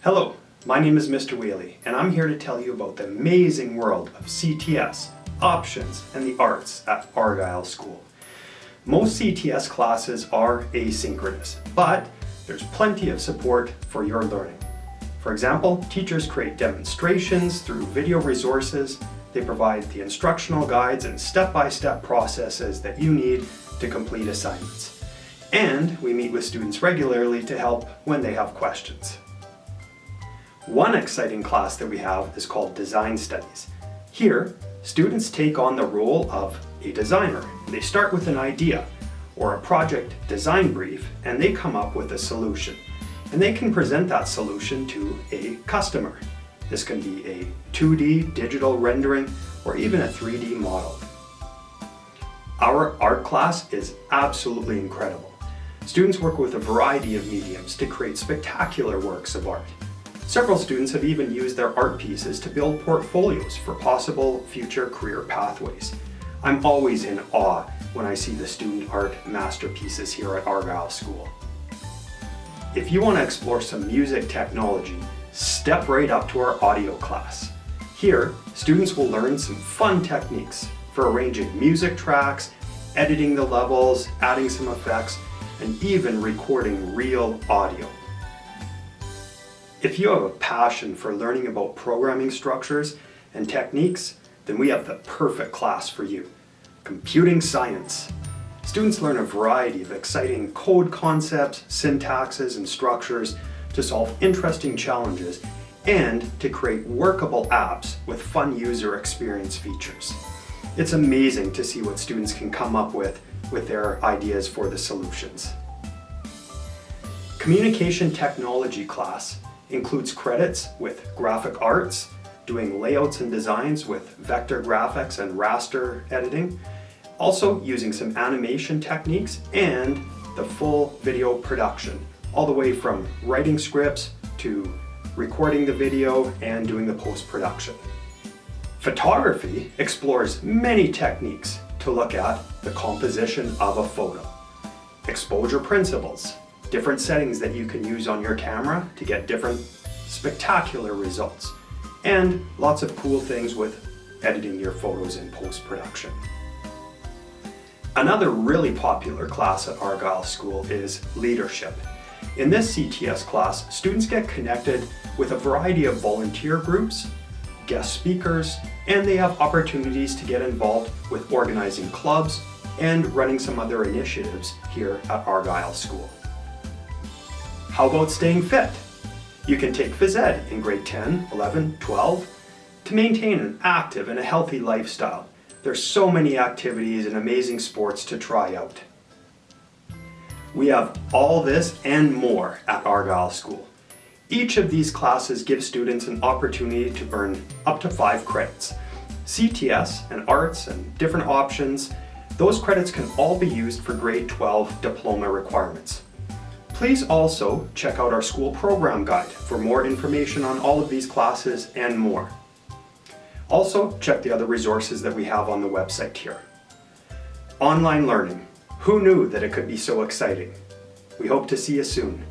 Hello, my name is Mr. Whaley, and I'm here to tell you about the amazing world of CTS, options, and the arts at Argyle School. Most CTS classes are asynchronous, but there's plenty of support for your learning. For example, teachers create demonstrations through video resources. They provide the instructional guides and step-by-step processes that you need to complete assignments. And we meet with students regularly to help when they have questions. One exciting class that we have is called Design Studies. Here, students take on the role of a designer. They start with an idea or a project design brief, and they come up with a solution. And they can present that solution to a customer. This can be a 2D digital rendering or even a 3D model. Our art class is absolutely incredible. Students work with a variety of mediums to create spectacular works of art. Several students have even used their art pieces to build portfolios for possible future career pathways. I'm always in awe when I see the student art masterpieces here at Argyle School. If you want to explore some music technology, step right up to our audio class. Here, students will learn some fun techniques for arranging music tracks, editing the levels, adding some effects, and even recording real audio. If you have a passion for learning about programming structures and techniques, then we have the perfect class for you. Computing Science. Students learn a variety of exciting code concepts, syntaxes, and structures to solve interesting challenges and to create workable apps with fun user experience features. It's amazing to see what students can come up with their ideas for the solutions. Communication Technology class includes credits with graphic arts, doing layouts and designs with vector graphics and raster editing, also using some animation techniques and the full video production, all the way from writing scripts to recording the video and doing the post-production. Photography explores many techniques to look at the composition of a photo. Exposure principles, different settings that you can use on your camera to get different spectacular results, and lots of cool things with editing your photos in post-production. Another really popular class at Argyle School is Leadership. In this CTS class, students get connected with a variety of volunteer groups, guest speakers, and they have opportunities to get involved with organizing clubs and running some other initiatives here at Argyle School. How about staying fit? You can take phys ed in grade 10, 11, 12 to maintain an active and a healthy lifestyle. There's so many activities and amazing sports to try out. We have all this and more at Argyle School. Each of these classes gives students an opportunity to earn up to 5 credits. CTS and arts and different options, those credits can all be used for grade 12 diploma requirements. Please also check out our school program guide for more information on all of these classes and more. Also, check the other resources that we have on the website here. Online learning. Who knew that it could be so exciting? We hope to see you soon.